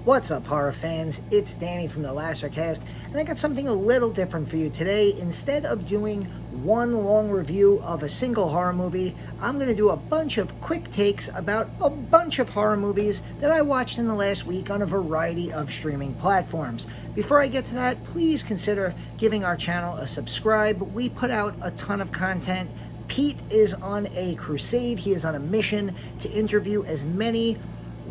What's up, horror fans? It's Danny from TheReefStalked, and I got something a little different for you today. Instead of doing one long review of a single horror movie, I'm going to do a bunch of quick takes about a bunch of horror movies that I watched in the last week on a variety of streaming platforms. Before I get to that, please consider giving our channel a subscribe. We put out a ton of content. Pete is on a crusade. He is on a mission to interview as many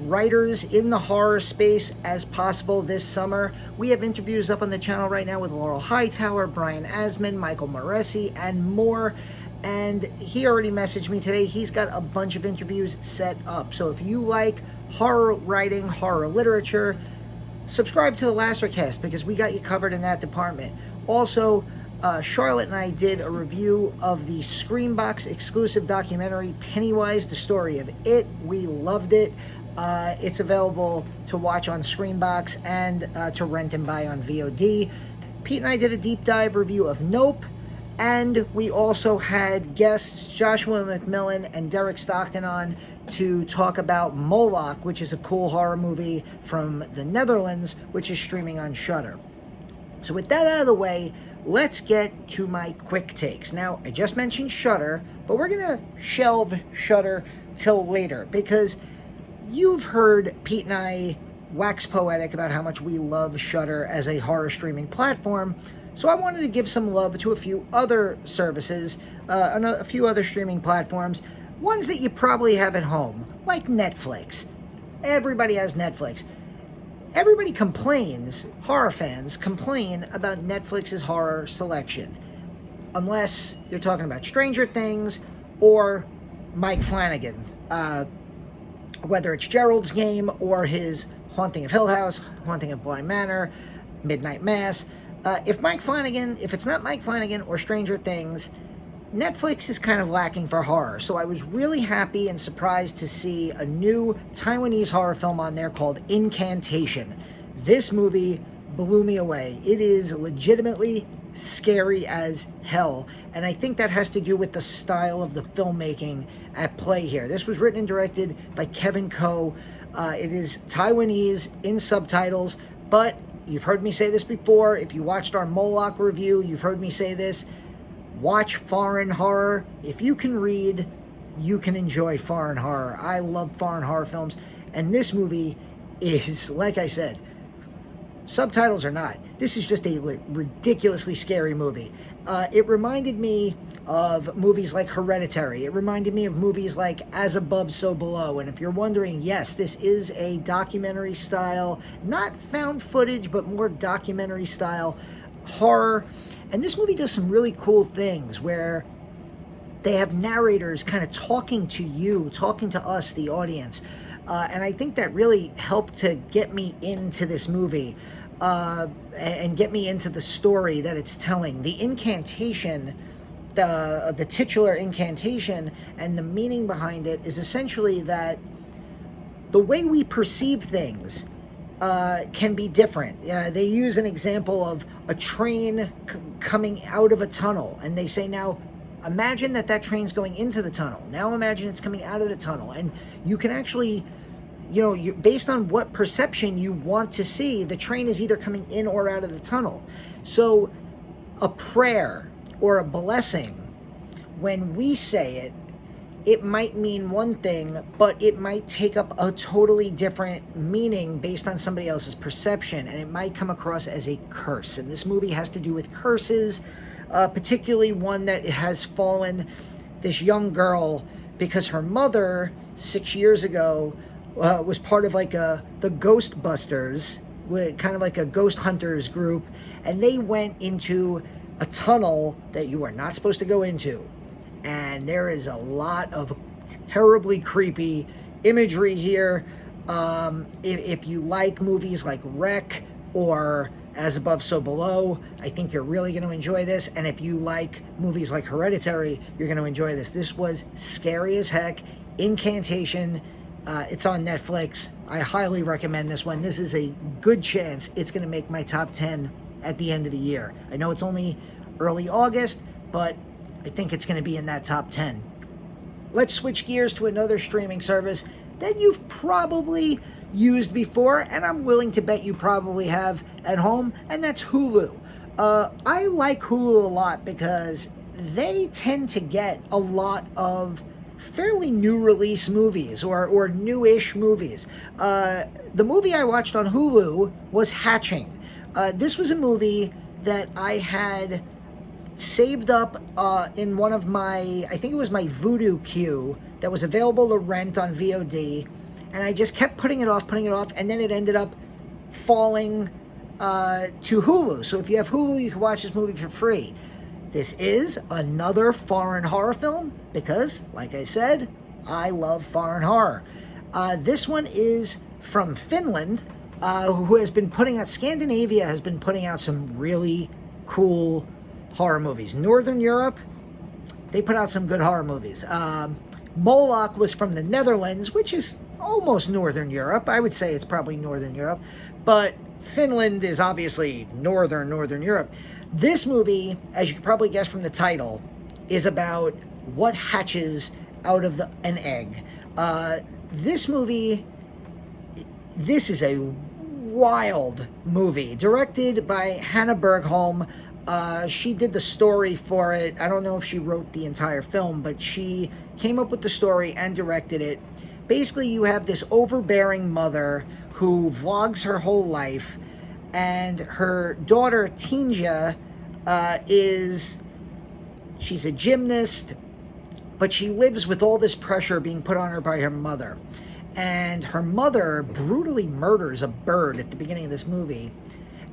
writers in the horror space as possible this summer. We have interviews up on the channel right now with Laurel Hightower, Brian Asman, Michael Moresi, and more. And he already messaged me today. He's got a bunch of interviews set up. So if you like horror writing, horror literature, subscribe to TheReefStalked because we got you covered in that department. Also, Charlotte and I did a review of the Screambox exclusive documentary Pennywise, the story of it. We loved it. It's available to watch on Screambox and to rent and buy on VOD. Pete and I did a deep dive review of Nope, and we also had guests Joshua McMillan and Derek Stockton on to talk about Moloch, which is a cool horror movie from the Netherlands, which is streaming on Shudder. So with that out of the way, let's get to my quick takes. Now, I just mentioned Shudder, but we're going to shelve Shudder till later because you've heard Pete and I wax poetic about how much we love Shudder as a horror streaming platform, so I wanted to give some love to a few other services, a few other streaming platforms, ones that you probably have at home, like Netflix. Everybody has Netflix. Everybody complains, horror fans complain about Netflix's horror selection, unless you're talking about Stranger Things or Mike Flanagan. Whether it's Gerald's Game or his Haunting of Hill House, Haunting of Bly Manor, Midnight Mass. If it's not Mike Flanagan or Stranger Things, Netflix is kind of lacking for horror. So I was really happy and surprised to see a new Taiwanese horror film on there called Incantation. This movie blew me away. It is legitimately scary as hell, and I think that has to do with the style of the filmmaking at play here. This was written and directed by Kevin Ko. It is Taiwanese in subtitles, but you've heard me say this before. If you watched our Moloch review, you've heard me say this. Watch foreign horror. If you can read, you can enjoy foreign horror. I love foreign horror films, and this movie is, like I said, subtitles or not, this is just a ridiculously scary movie. It reminded me of movies like Hereditary. It reminded me of movies like As Above, So Below. And if you're wondering, yes, this is a documentary style, not found footage, but more documentary style horror. And this movie does some really cool things where they have narrators kind of talking to you, talking to us, the audience. And I think that really helped to get me into this movie and get me into the story that it's telling. The incantation, the titular incantation, and the meaning behind it is essentially that the way we perceive things can be different. They use an example of a train coming out of a tunnel, and they say, now imagine that train's going into the tunnel. Now imagine it's coming out of the tunnel, and you can actually, based on what perception you want to see, the train is either coming in or out of the tunnel. So a prayer or a blessing, when we say it, it might mean one thing, but it might take up a totally different meaning based on somebody else's perception, and it might come across as a curse. And this movie has to do with curses, particularly one that has fallen this young girl because her mother 6 years ago was part of like the Ghostbusters, kind of like a ghost hunters group, and they went into a tunnel that you are not supposed to go into. And there is a lot of terribly creepy imagery here. If you like movies like Wreck or As Above, So Below, I think you're really going to enjoy this. And if you like movies like Hereditary, you're going to enjoy this. This was scary as heck. Incantation. It's on Netflix. I highly recommend this one. This is a good chance it's going to make my top 10 at the end of the year. I know it's only early August, but I think it's going to be in that top 10. Let's switch gears to another streaming service that you've probably used before, and I'm willing to bet you probably have at home, and that's Hulu. I like Hulu a lot because they tend to get a lot of fairly new release movies or newish movies. The movie I watched on Hulu was Hatching. This was a movie that I had saved up in one of my, I think it was my Vudu queue that was available to rent on VOD, and I just kept putting it off, and then it ended up falling to Hulu. So if you have Hulu, you can watch this movie for free. This is another foreign horror film because, like I said, I love foreign horror. This one is from Finland, who has been putting out, Scandinavia has been putting out some really cool horror movies. Northern Europe, they put out some good horror movies. Moloch was from the Netherlands, which is almost Northern Europe. I would say it's probably Northern Europe, but Finland is obviously Northern Europe. This movie, as you can probably guess from the title, is about what hatches out of an egg. This movie, this is a wild movie, directed by Hannah Bergholm. She did the story for it. I don't know if she wrote the entire film, but she came up with the story and directed it. Basically, you have this overbearing mother who vlogs her whole life, and her daughter Tinja she's a gymnast, but she lives with all this pressure being put on her by her mother. And her mother brutally murders a bird at the beginning of this movie,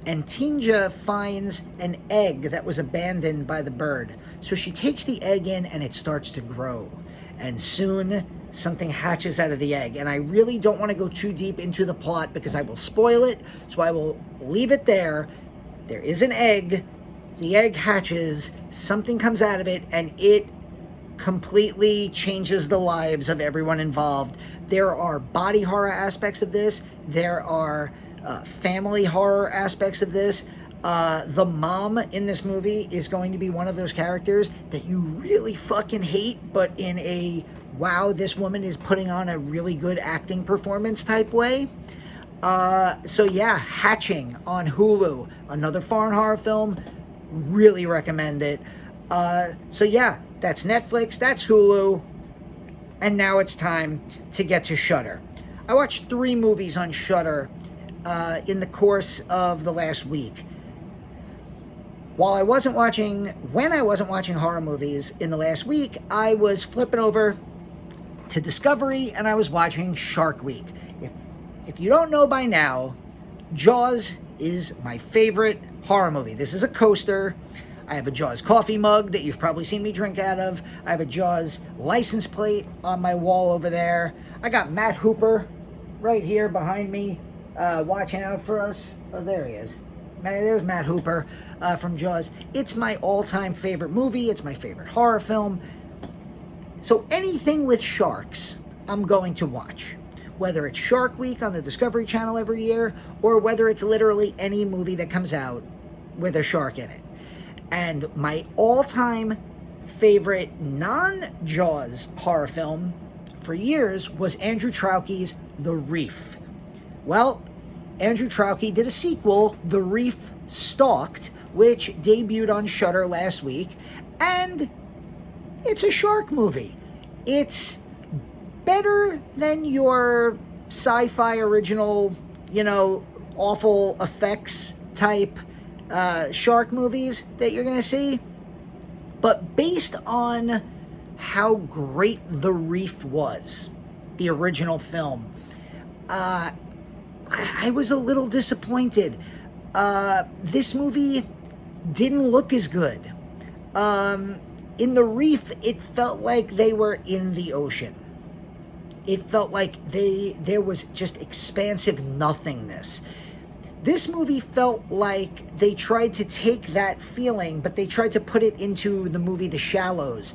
and Tinja finds an egg that was abandoned by the bird. So she takes the egg in, and it starts to grow, and soon something hatches out of the egg. And I really don't want to go too deep into the plot because I will spoil it, so I will leave it there. There is an egg, the egg hatches, something comes out of it, and it completely changes the lives of everyone involved. There are body horror aspects of this, there are family horror aspects of this. The mom in this movie is going to be one of those characters that you really fucking hate, but in a wow, this woman is putting on a really good acting performance type way. So yeah, Hatching on Hulu, another foreign horror film. Really recommend it. So yeah, that's Netflix, that's Hulu, and now it's time to get to Shudder. I watched 3 movies on Shudder in the course of the last week. When I wasn't watching horror movies in the last week, I was flipping over to Discovery and I was watching Shark Week. If you don't know by now, Jaws is my favorite horror movie. This is a coaster. I have a Jaws coffee mug that you've probably seen me drink out of. I have a Jaws license plate on my wall over there. I got Matt Hooper right here behind me watching out for us. Oh, there he is. There's Matt Hooper from Jaws. It's my all-time favorite movie. It's my favorite horror film. So anything with sharks, I'm going to watch. Whether it's Shark Week on the Discovery Channel every year, or whether it's literally any movie that comes out with a shark in it. And my all-time favorite non-Jaws horror film for years was Andrew Trauchi's The Reef. Well, Andrew Trauchi did a sequel, TheReefStalked, which debuted on Shudder last week, and it's a shark movie. It's better than your sci-fi original, awful effects type shark movies that you're going to see. But based on how great The Reef was, the original film, I was a little disappointed. This movie didn't look as good. In The Reef, it felt like they were in the ocean. It felt like there was just expansive nothingness. This movie felt like they tried to take that feeling, but they tried to put it into the movie The Shallows.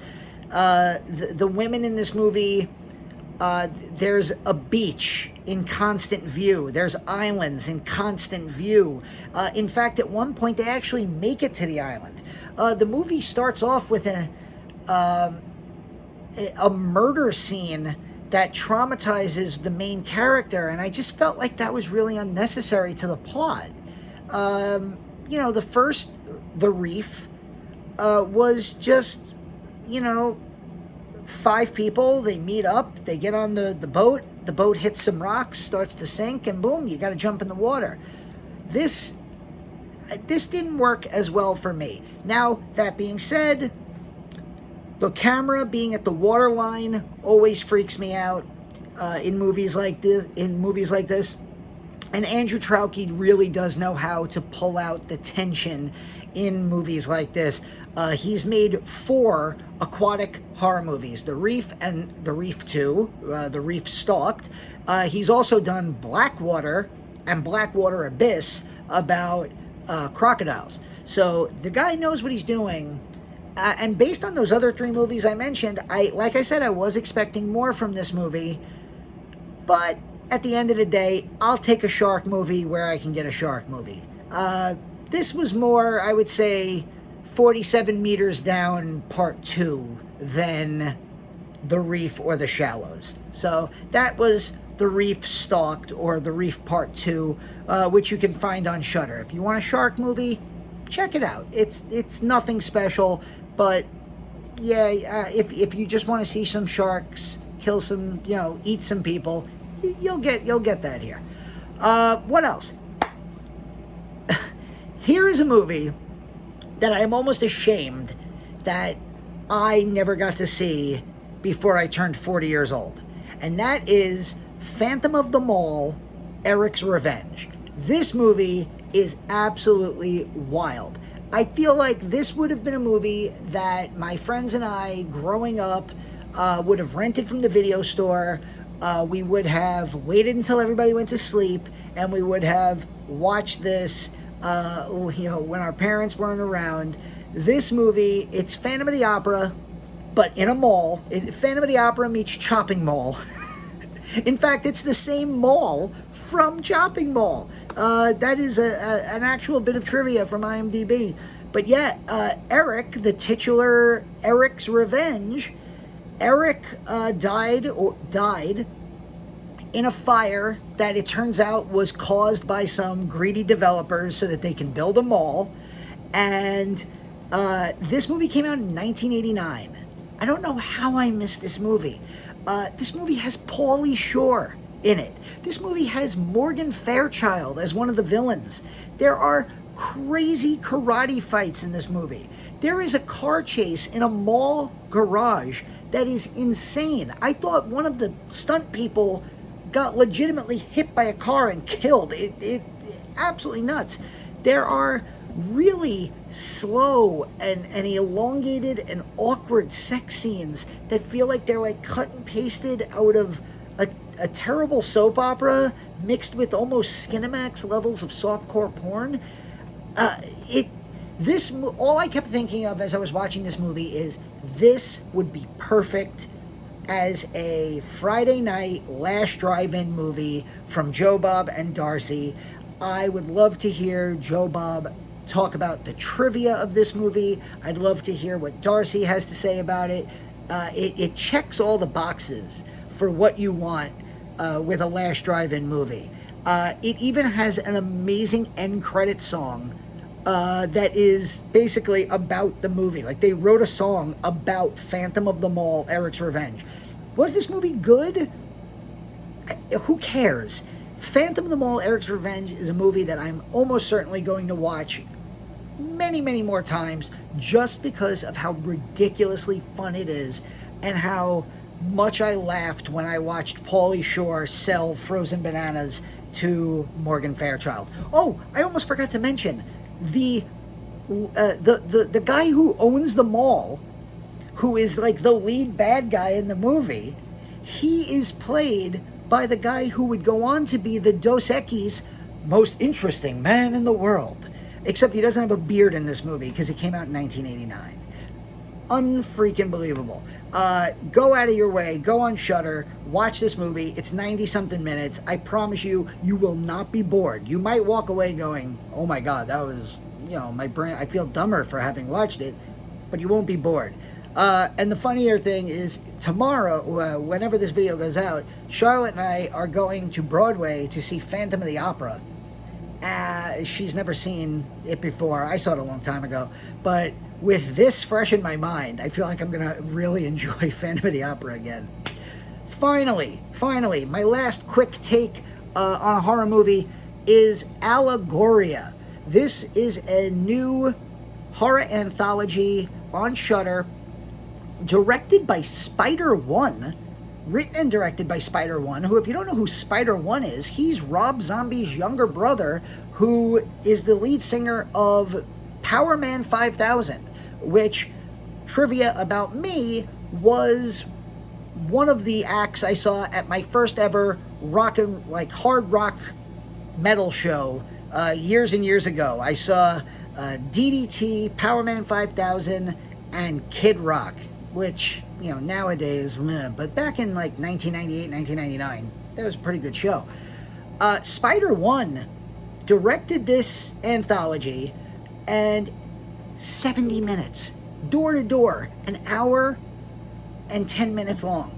The women in this movie, there's a beach in constant view. There's islands in constant view. In fact, at one point, they actually make it to the island. The movie starts off with a murder scene that traumatizes the main character, and I just felt like that was really unnecessary to the plot. The first, The Reef, was just, 5 people, they meet up, they get on the boat hits some rocks, starts to sink, and boom, you got to jump in the water. This didn't work as well for me. Now, that being said, the camera being at the waterline always freaks me out in movies like this. And Andrew Trauke really does know how to pull out the tension in movies like this. He's made 4 aquatic horror movies, The Reef and The Reef 2, TheReefStalked. He's also done Blackwater and Blackwater Abyss about crocodiles. So the guy knows what he's doing. And based on those other 3 movies I mentioned, like I said, I was expecting more from this movie. But at the end of the day, I'll take a shark movie where I can get a shark movie. This was more, I would say, 47 Meters Down Part 2 than The Reef or The Shallows. So that was TheReefStalked, or The Reef Part 2, which you can find on Shudder. If you want a shark movie, check it out. It's nothing special, but yeah, if you just want to see some sharks kill some, eat some people, you'll get that here. What else? Here is a movie that I am almost ashamed that I never got to see before I turned 40 years old. And that is Phantom of the Mall, Eric's Revenge. This movie is absolutely wild. I feel like this would have been a movie that my friends and I, growing up, would have rented from the video store. We would have waited until everybody went to sleep, and we would have watched this when our parents weren't around. This movie, it's Phantom of the Opera, but in a mall. Phantom of the Opera meets Chopping Mall. In fact, it's the same mall from Chopping Mall. That is an actual bit of trivia from IMDb. But yeah, Eric, the titular Eric's Revenge, Eric died in a fire that it turns out was caused by some greedy developers so that they can build a mall. And this movie came out in 1989. I don't know how I missed this movie. This movie has Pauly Shore in it. This movie has Morgan Fairchild as one of the villains. There are crazy karate fights in this movie. There is a car chase in a mall garage that is insane. I thought one of the stunt people got legitimately hit by a car and killed. It absolutely nuts. There are really slow and elongated and awkward sex scenes that feel like they're like cut and pasted out of a terrible soap opera mixed with almost Skinamax levels of softcore porn. All I kept thinking of as I was watching this movie is this would be perfect as a Friday night last drive-in movie from Joe Bob and Darcy. I would love to hear Joe Bob talk about the trivia of this movie. I'd love to hear what Darcy has to say about it. It checks all the boxes for what you want with a last drive-in movie. It even has an amazing end credit song that is basically about the movie. Like, they wrote a song about Phantom of the Mall, Eric's Revenge. Was this movie good? Who cares? Phantom of the Mall, Eric's Revenge is a movie that I'm almost certainly going to watch many, many more times just because of how ridiculously fun it is and how much I laughed when I watched Pauly Shore sell frozen bananas to Morgan Fairchild. Oh, I almost forgot to mention the guy who owns the mall, who is like the lead bad guy in the movie. He is played by the guy who would go on to be the Dos Equis most interesting man in the world. Except he doesn't have a beard in this movie because it came out in 1989. Unfreaking believable. Go out of your way. Go on Shudder. Watch this movie. It's 90-something minutes. I promise you, you will not be bored. You might walk away going, oh my God, that was, my brain, I feel dumber for having watched it. But you won't be bored. And the funnier thing is, tomorrow, whenever this video goes out, Charlotte and I are going to Broadway to see Phantom of the Opera. She's never seen it before. I saw it a long time ago. But with this fresh in my mind, I feel like I'm going to really enjoy Phantom of the Opera again. Finally, my last quick take on a horror movie is Allegoria. This is a new horror anthology on Shudder, directed by Spider-One, written and directed by Spider-One, who, if you don't know who Spider-One is, he's Rob Zombie's younger brother, who is the lead singer of Power Man 5000, which, trivia about me, was one of the acts I saw at my first ever hard rock metal show years and years ago. I saw DDT, Power Man 5000, and Kid Rock, which, you know, nowadays, but back in like 1998, 1999, that was a pretty good show. Spider-One directed this anthology, and 70 minutes, door to door, an hour and 10 minutes long.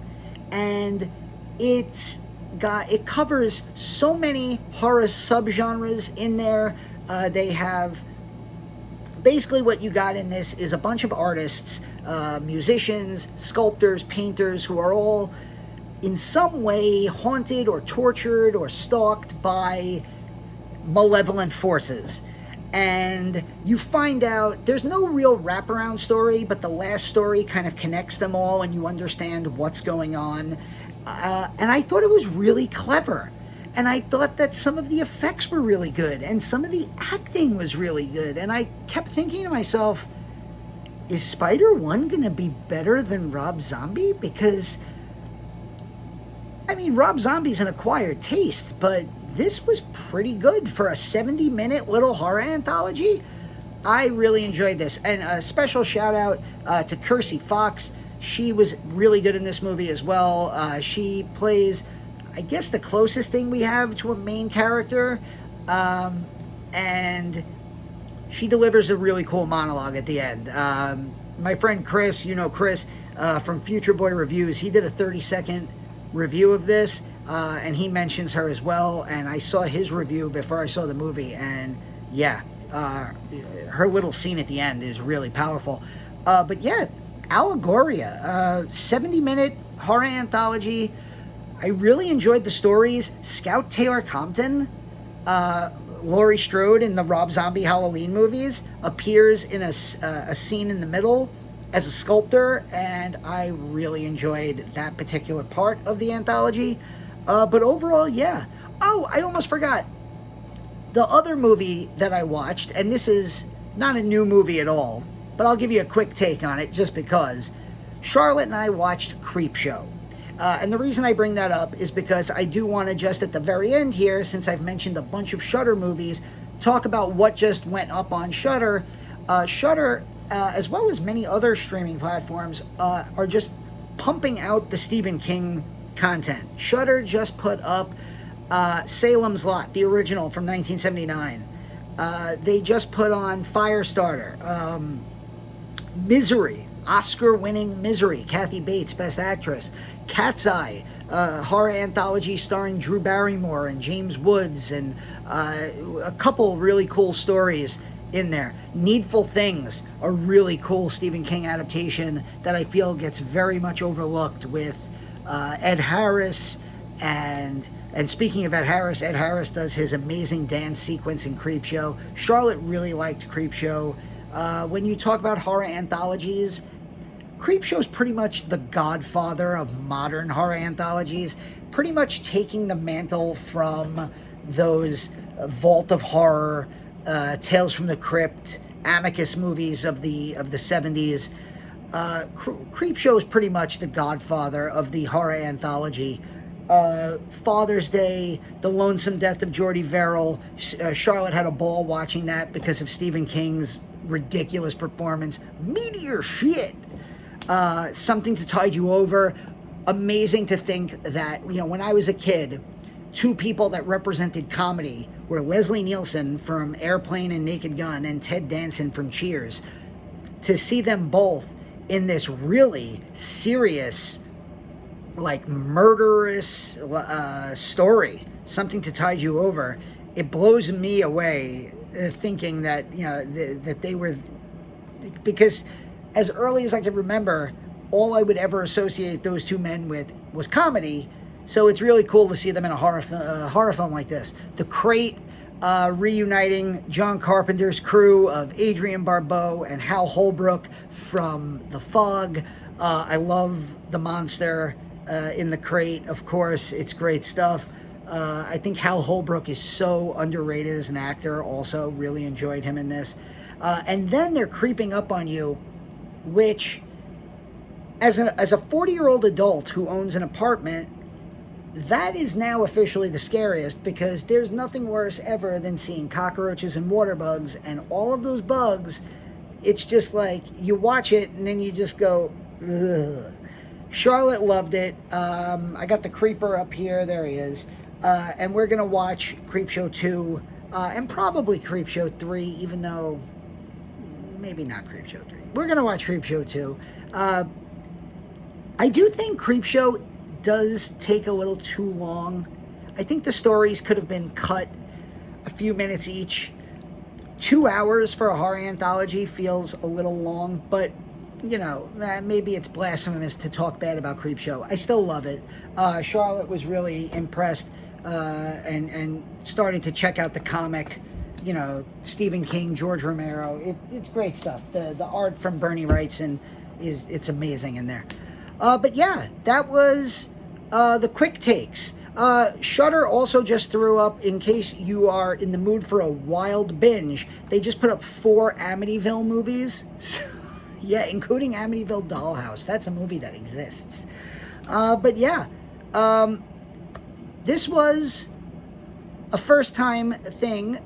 And it covers so many horror subgenres in there. They have, basically what you got in this is a bunch of artists, musicians, sculptors, painters, who are all in some way haunted or tortured or stalked by malevolent forces. And you find out there's no real wraparound story, but the last story kind of connects them all and you understand what's going on. And I thought it was really clever. And I thought that some of the effects were really good and some of the acting was really good. And I kept thinking to myself, is Spider-One going to be better than Rob Zombie? Because, I mean, Rob Zombie's an acquired taste, but this was pretty good for a 70-minute little horror anthology. I really enjoyed this. And a special shout out to Kirsty Fox. She was really good in this movie as well. She plays, I guess, the closest thing we have to a main character. And she delivers a really cool monologue at the end. My friend Chris, you know Chris, from Future Boy Reviews, he did a 30-second review of this. And he mentions her as well, and I saw his review before I saw the movie, and yeah, her little scene at the end is really powerful. But yeah, Allegoria, 70-minute horror anthology. I really enjoyed the stories. Scout Taylor Compton, Laurie Strode in the Rob Zombie Halloween movies, appears in a scene in the middle as a sculptor, and I really enjoyed that particular part of the anthology. But overall, yeah. Oh, I almost forgot. The other movie that I watched, and this is not a new movie at all, but I'll give you a quick take on it just because. Charlotte and I watched Creepshow. And the reason I bring that up is because I do want to just at the very end here, since I've mentioned a bunch of Shudder movies, talk about what just went up on Shudder. Shudder, as well as many other streaming platforms, are just pumping out the Stephen King content. Shudder just put up Salem's Lot, the original from 1979. They just put on Firestarter, Misery, Oscar-winning Misery, Kathy Bates, Best Actress, Cat's Eye, horror anthology starring Drew Barrymore and James Woods, and a couple really cool stories in there. Needful Things, a really cool Stephen King adaptation that I feel gets very much overlooked with Ed Harris, and speaking of Ed Harris does his amazing dance sequence in Creepshow. Charlotte really liked Creepshow. When you talk about horror anthologies, Creepshow is pretty much the godfather of modern horror anthologies, pretty much taking the mantle from those Vault of Horror, Tales from the Crypt, Amicus movies of the 70s. Creepshow is pretty much the godfather of the horror anthology. Father's Day, The Lonesome Death of Jordy Verrill. Charlotte had a ball watching that because of Stephen King's ridiculous performance. Meteor shit. Something to Tide You Over. Amazing to think that, you know, when I was a kid, two people that represented comedy were Leslie Nielsen from Airplane and Naked Gun and Ted Danson from Cheers. To see them both in this really serious, like murderous story, something to tide you over. It blows me away thinking that, that they were, because as early as I can remember, all I would ever associate those two men with was comedy. So it's really cool to see them in a horror film like this. The Crate reuniting John Carpenter's crew of Adrienne Barbeau and Hal Holbrook from The Fog. I love the monster in The Crate, of course. It's great stuff. I think Hal Holbrook is so underrated as an actor. Also, really enjoyed him in this. And then they're creeping up on you, which, as a 40-year-old adult who owns an apartment, that is now officially the scariest, because there's nothing worse ever than seeing cockroaches and water bugs, and all of those bugs, it's just like, you watch it and then you just go, ugh. Charlotte loved it. I got the creeper up here. There he is. And we're going to watch Creepshow 2 and probably Creepshow 3, even though maybe not Creepshow 3. We're going to watch Creepshow 2. I do think Creepshow does take a little too long. I think the stories could have been cut a few minutes each. 2 hours for a horror anthology feels a little long, but maybe it's blasphemous to talk bad about Creepshow. I still love it. Charlotte was really impressed and started to check out the comic. Stephen King, George Romero. It's great stuff. The art from Bernie Wrightson it's amazing in there. But yeah, that was the quick takes. Shudder also just threw up, in case you are in the mood for a wild binge, they just put up 4 Amityville movies. Yeah, including Amityville Dollhouse. That's a movie that exists. But yeah, this was a first-time thing,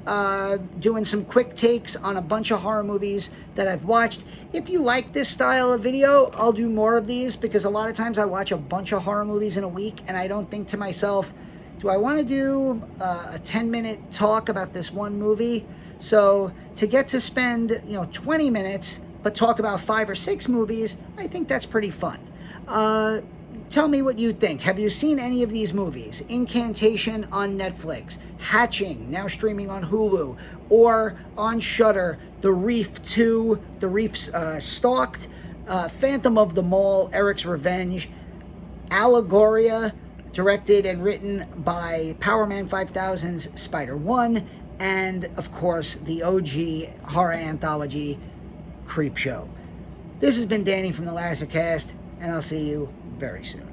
doing some quick takes on a bunch of horror movies that I've watched. If you like this style of video, I'll do more of these, because a lot of times I watch a bunch of horror movies in a week, and I don't think to myself, do I want to do a 10-minute talk about this one movie? So to get to spend 20 minutes but talk about 5 or 6 movies, I think that's pretty fun. Tell me what you think. Have you seen any of these movies? Incantation on Netflix, Hatching, now streaming on Hulu, or on Shudder, The Reef 2, TheReefStalked, Phantom of the Mall, Eric's Revenge, Allegoria, directed and written by Powerman 5000's Spider-1, and of course the OG horror anthology, Creepshow. This has been Danny from The Lasercast, and I'll see you very soon.